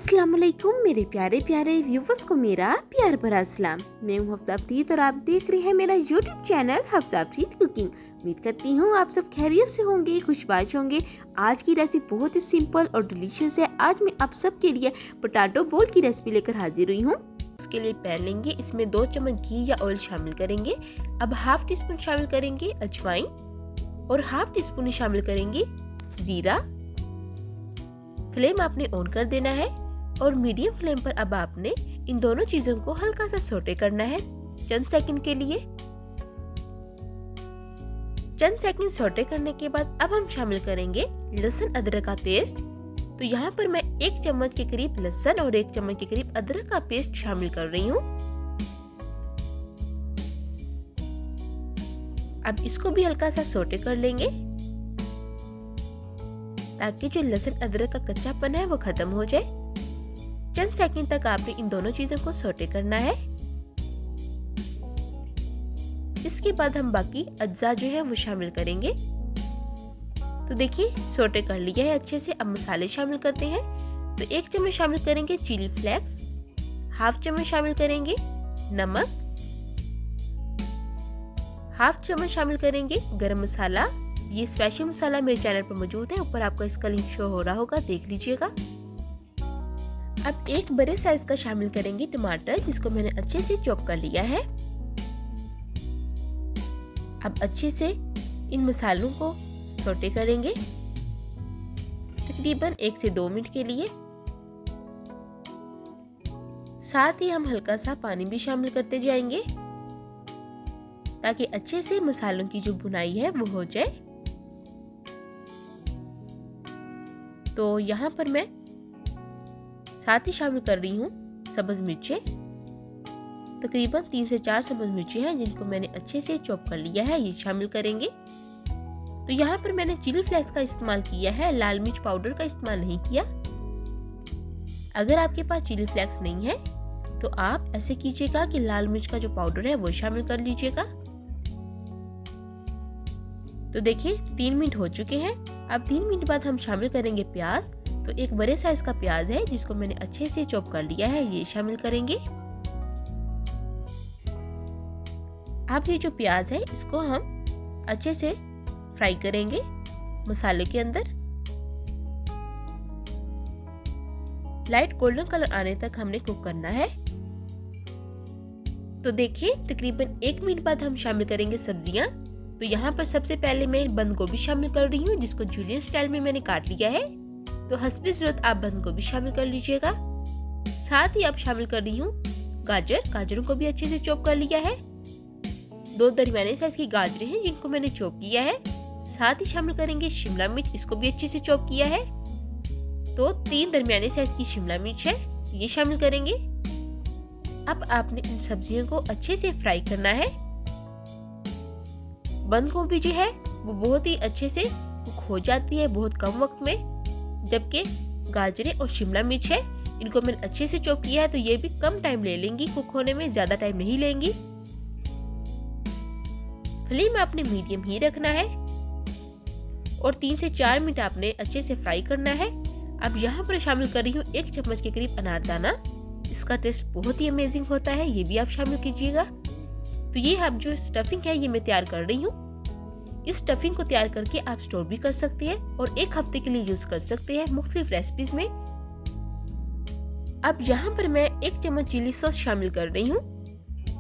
अस्सलाम वालेकुम मेरे प्यारे प्यारे व्यूवर्स को मेरा प्यार भरा सलाम। मैं हूँ हफ्ता अफरीद और आप देख रहे हैं मेरा यूट्यूब चैनल हफ्ता अफरीद कुकिंग। उम्मीद करती हूँ आप सब खैरियत से होंगे, खुशबाश होंगे। आज की रेसिपी बहुत ही सिंपल और डिलीशियस है। आज मैं आप सब के लिए पोटैटो बोल की रेसिपी लेकर हाजिर हुई हूँ। उसके लिए पैन लेंगे, इसमें 2 चम्मच घी या ऑयल शामिल करेंगे। अब हाफ टी स्पून शामिल करेंगे अजवाइन और हाफ टी स्पून शामिल करेंगे जीरा। फ्लेम आपने ऑन कर देना है और मीडियम फ्लेम पर अब आपने इन दोनों चीजों को हल्का सा सोटे करना है चंद सेकंड के लिए। चंद सेकंड सोटे करने के बाद अब हम शामिल करेंगे लहसुन अदरक का पेस्ट। तो यहाँ पर मैं 1 चम्मच के करीब लहसुन और 1 चम्मच के करीब अदरक का पेस्ट शामिल कर रही हूँ। अब इसको भी हल्का सा सोटे कर लेंगे ताकि जो लहसुन अदरक का कच्चापन है वो खत्म हो जाए। चंद सेकंड तक आपने इन दोनों चीजों को सोटे करना है। इसके बाद हम बाकी अज्जा जो है वो शामिल करेंगे। तो देखिए सोटे कर लिया है अच्छे से। अब मसाले शामिल करते हैं। तो 1 चम्मच शामिल करेंगे चिली फ्लेक्स, हाफ चम्मच शामिल करेंगे नमक, हाफ चम्मच शामिल करेंगे गरम मसाला। ये स्पेशल मसाला मेरे चैनल पर मौजूद है, ऊपर आपको इसका लिंक शो हो रहा होगा, देख लीजिएगा। अब 1 बड़े साइज का शामिल करेंगे टमाटर, जिसको मैंने अच्छे से चॉप कर लिया है। अब अच्छे से इन मसालों को सोटे करेंगे तकरीबन 1 से 2 मिनट के लिए। साथ ही हम हल्का सा पानी भी शामिल करते जाएंगे ताकि अच्छे से मसालों की जो भुनाई है वो हो जाए। तो यहाँ पर मैं साथ ही शामिल कर रही हूँ सब्ज मिर्चें। तकरीबन 3 से 4 सब्ज मिर्चें हैं जिनको मैंने अच्छे से चॉप कर लिया है, ये शामिल करेंगे। तो यहाँ पर मैंने चिली फ्लेक्स का इस्तेमाल किया है, लाल मिर्च पाउडर का इस्तेमाल नहीं किया। अगर आपके पास चिली फ्लेक्स नहीं है तो आप ऐसे कीजिएगा कि लाल मिर्च का जो पाउडर है वो शामिल कर लीजिएगा। तो देखिए 3 मिनट हो चुके हैं। अब 3 मिनट बाद हम शामिल करेंगे प्याज। तो 1 बड़े साइज का प्याज है जिसको मैंने अच्छे से चॉप कर लिया है, ये शामिल करेंगे। अब ये जो प्याज है इसको हम अच्छे से फ्राई करेंगे मसाले के अंदर। लाइट गोल्डन कलर आने तक हमने कुक करना है। तो देखिए तकरीबन 1 मिनट बाद हम शामिल करेंगे सब्जियां। तो यहाँ पर सबसे पहले मैं बंद गोभी शामिल कर रही हूँ, जिसको जूलियन स्टाइल में मैंने काट लिया है। तो हस्बे ज़रूरत आप बंद गोभी शामिल कर लीजिएगा। साथ ही अब शामिल कर रही हूँ गाजरों को भी अच्छे से चॉप कर लिया है। 2 दरमियाने साइज की गाजरें हैं जिनको मैंने चॉप किया है। साथ ही शामिल करेंगे शिमला मिर्च, इसको भी अच्छे से चॉप किया है। तो 3 दरमियाने साइज की शिमला मिर्च है, ये शामिल करेंगे। अब आपने इन सब्जियों को अच्छे से फ्राई करना है। बंद गोभी जो है वो बहुत ही अच्छे से कुक हो जाती है बहुत कम वक्त में, जबकि गाजरें और शिमला मिर्च है इनको मैंने अच्छे से चॉप किया है तो ये भी कम टाइम ले लेंगी कुक होने में, ज्यादा टाइम नहीं लेंगी। फ्लेम आपने मीडियम ही रखना है और 3 से 4 मिनट आपने अच्छे से फ्राई करना है। अब यहाँ पर शामिल कर रही हूँ 1 चम्मच के करीब अनारदाना। इसका टेस्ट बहुत ही अमेजिंग होता है, ये भी आप शामिल कीजिएगा। तो ये अब जो स्टफिंग है ये मैं तैयार कर रही हूँ। इस स्टफिंग को तैयार करके आप स्टोर भी कर सकते हैं और 1 हफ्ते के लिए यूज कर सकते हैं मुख्तलिफ रेसिपीज में। अब यहाँ पर मैं 1 चम्मच चिली सॉस शामिल कर रही हूँ।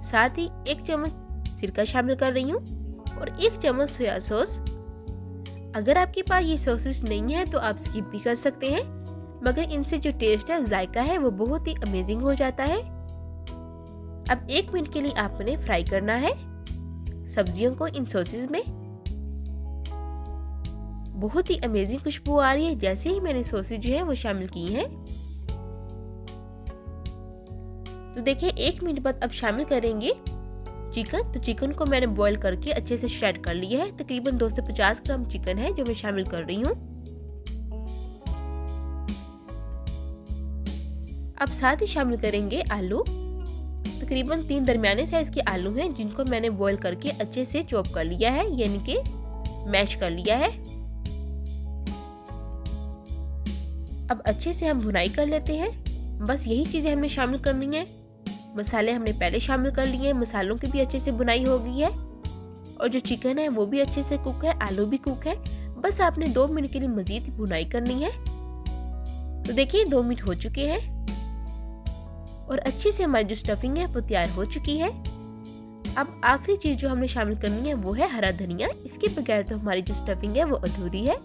साथ ही 1 चम्मच सिरका शामिल कर रही हूँ और 1 चम्मच सोया सॉस। अगर आपके पास ये सॉसेस नहीं है तो आप स्किप भी कर सकते हैं, मगर इनसे जो टेस्ट है, जायका है, वो बहुत ही अमेजिंग हो जाता है। अब 1 मिनट के लिए आपने फ्राई करना है सब्जियों को इन सॉसेस में। बहुत ही अमेजिंग खुशबू आ रही है जैसे ही मैंने सॉसेज जो है वो शामिल की हैं। तो देखिए 1 मिनट बाद अब शामिल करेंगे चिकन। तो चिकन को मैंने बॉईल करके अच्छे से श्रेड कर लिया है। तकरीबन 250 ग्राम चिकन है जो मैं शामिल कर रही हूँ। अब साथ ही शामिल करेंगे आलू। तकरीबन 3 दरमियाने साइज के आलू हैं जिनको मैंने बॉईल करके अच्छे से चॉप कर लिया है, यानी कि मैश कर लिया है। अब अच्छे से हम भुनाई कर लेते हैं। बस यही चीज़ें हमने शामिल करनी है। मसाले हमने पहले शामिल कर लिए हैं, मसालों की भी अच्छे से बुनाई हो गई है और जो चिकन है वो भी अच्छे से कुक है, आलू भी कुक है। बस आपने 2 मिनट के लिए मजीद बुनाई करनी है। तो देखिए 2 मिनट हो चुके हैं और अच्छे से हमारी जो स्टफिंग है वो तैयार हो चुकी है। अब आखिरी चीज जो हमने शामिल करनी है वो है हरा धनिया। इसके बगैर तो हमारी जो स्टफिंग है वो अधूरी है।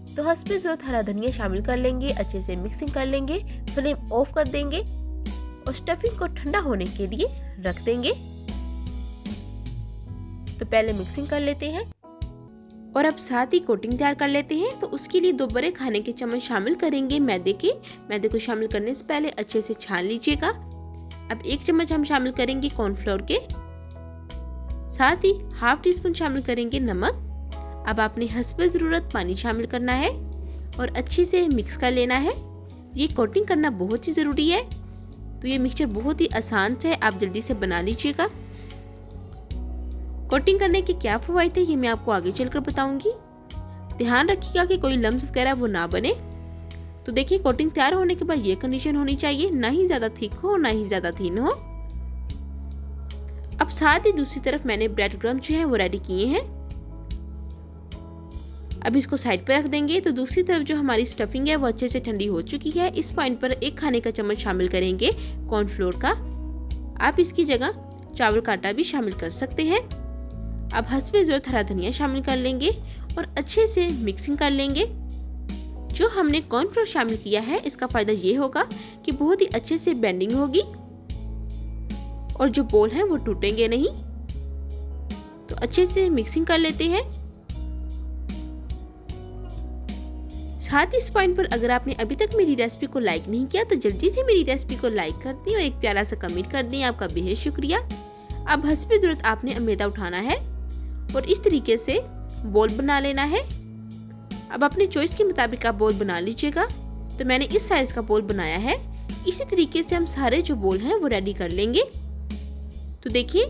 तो हस्बे ज़रूरत हरा धनिया शामिल कर लेंगे, अच्छे से मिक्सिंग कर लेंगे, फ्लेम ऑफ कर देंगे और स्टफिंग को ठंडा होने के लिए रख देंगे। तो पहले मिक्सिंग कर लेते हैं और अब साथ ही कोटिंग तैयार कर लेते हैं। तो उसके लिए 2 बड़े खाने के चम्मच शामिल करेंगे मैदे के। मैदे को शामिल करने से पहले अच्छे से छान लीजिएगा। अब 1 चम्मच हम शामिल करेंगे कॉर्नफ्लोर के, साथ ही ½ टीस्पून शामिल करेंगे नमक। अब आपने हस्बे ज़रूरत पानी शामिल करना है और अच्छे से मिक्स कर लेना है। ये कोटिंग करना बहुत ही ज़रूरी है। तो ये मिक्सचर बहुत ही आसान से है, आप जल्दी से बना लीजिएगा। कोटिंग करने के क्या फ़वाइद है ये मैं आपको आगे चलकर बताऊंगी। ध्यान रखिएगा कि कोई लम्स वगैरह वो ना बने। तो देखिए कोटिंग तैयार होने के बाद ये कंडीशन होनी चाहिए, ना ही ज़्यादा थिक हो ना ही ज़्यादा थिन हो। अब साथ ही दूसरी तरफ मैंने ब्रेड क्रम्ब जो है वो रेडी किए हैं। अब इसको साइड पे रख देंगे। तो दूसरी तरफ जो हमारी स्टफिंग है वो अच्छे से ठंडी हो चुकी है। इस पॉइंट पर 1 खाने का चम्मच शामिल करेंगे कॉर्नफ्लोर का। आप इसकी जगह चावल का आटा भी शामिल कर सकते हैं। अब हस्बे ज़रूरत हरा धनिया शामिल कर लेंगे और अच्छे से मिक्सिंग कर लेंगे। जो हमने कॉर्नफ्लोर शामिल किया है इसका फायदा ये होगा कि बहुत ही अच्छे से बेंडिंग होगी और जो बोल है वो टूटेंगे नहीं। तो अच्छे से मिक्सिंग कर लेते हैं। साथ ही इस पॉइंट पर अगर आपने अभी तक मेरी रेसिपी को लाइक नहीं किया तो जल्दी से मेरी रेसिपी को लाइक कर दें और एक प्यारा सा कमेंट कर दें, आपका बेहद शुक्रिया। अब हस्बे ज़रूरत आपने मैदा उठाना है और इस तरीके से बोल बना लेना है। अब अपने चॉइस के मुताबिक आप बोल बना लीजिएगा। तो मैंने इस साइज का बोल बनाया है। इसी तरीके से हम सारे जो बोल हैं वो रेडी कर लेंगे। तो देखिए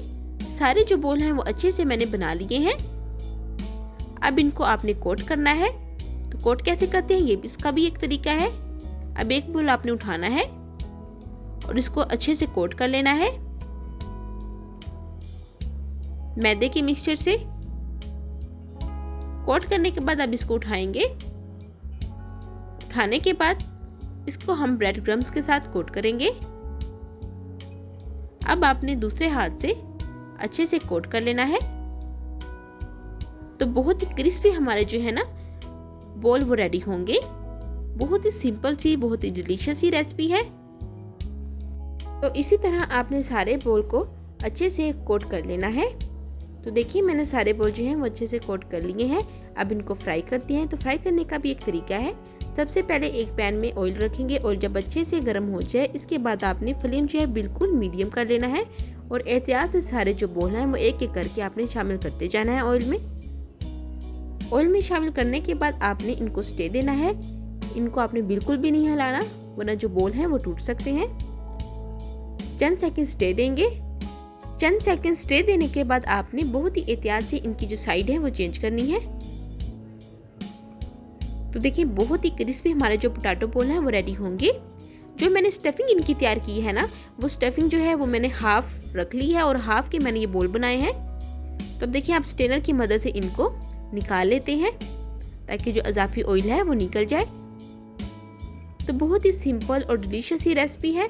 सारे जो बोल हैं वो अच्छे से मैंने बना लिए हैं। अब इनको आपने कोट करना है। तो कोट कैसे करते हैं ये इसका भी एक तरीका है। अब एक बोल आपने उठाना है और इसको अच्छे से कोट कर लेना है मैदे के मिक्सचर से। कोट करने के बाद अब इसको उठाएंगे। उठाने के बाद इसको हम ब्रेड क्रम्ब्स के साथ कोट करेंगे। अब आपने दूसरे हाथ से अच्छे से कोट कर लेना है। तो बहुत ही क्रिस्पी हमारे जो है ना बोल वो रेडी होंगे। बहुत ही सिंपल सी, बहुत ही डिलीशियस सी रेसिपी है। तो इसी तरह आपने सारे बोल को अच्छे से कोट कर लेना है। तो देखिए मैंने सारे बोल जो हैं वो अच्छे से कोट कर लिए हैं। अब इनको फ्राई करते हैं। तो फ्राई करने का भी एक तरीका है। सबसे पहले एक पैन में ऑयल रखेंगे और जब अच्छे से गर्म हो जाए इसके बाद आपने फ्लेम जो है बिल्कुल मीडियम कर लेना है और एहतियात से सारे जो बोल हैं वो एक एक करके आपने शामिल करते जाना है ऑयल में। ऑयल में शामिल करने के बाद आपने इनको स्टे देना है। इनको आपने बिल्कुल भी नहीं हिलाना वरना जो बोल हैं वो टूट सकते हैं। चंद सेकंड स्टे देंगे। चंद सेकंड स्टे देने के बाद आपने बहुत ही एहतियात से इनकी जो साइड है वो चेंज करनी है। तो देखिए बहुत ही क्रिस्पी हमारे जो पोटैटो बोल हैं वो रेडी होंगे। जो मैंने स्टफिंग इनकी तैयार की है ना वो स्टफिंग जो है वो मैंने हाफ रख ली है और हाफ के मैंने ये बोल बनाए हैं। तो अब देखिए आप स्ट्रेनर की मदद से इनको निकाल लेते हैं ताकि जो इजाफी ऑयल है वो निकल जाए। तो बहुत ही सिंपल और डिलीशियस ही रेसिपी है।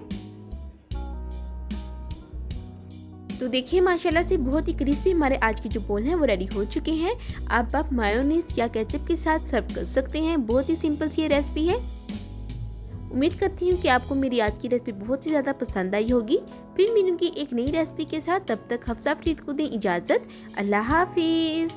तो देखिए माशाल्लाह से बहुत ही क्रिस्पी हमारे आज की जो बोल हैं वो रेडी हो चुके हैं। आप मायोनीज या केचप के साथ सर्व कर सकते हैं। बहुत ही सिंपल सी रेसिपी है। उम्मीद करती हूँ कि आपको मेरी आज की रेसिपी बहुत ही ज़्यादा पसंद आई होगी। फिर मिलूंगी एक नई रेसिपी के साथ। तब तक हफ्सा फरीद को दें इजाज़त। अल्लाह हाफिज़।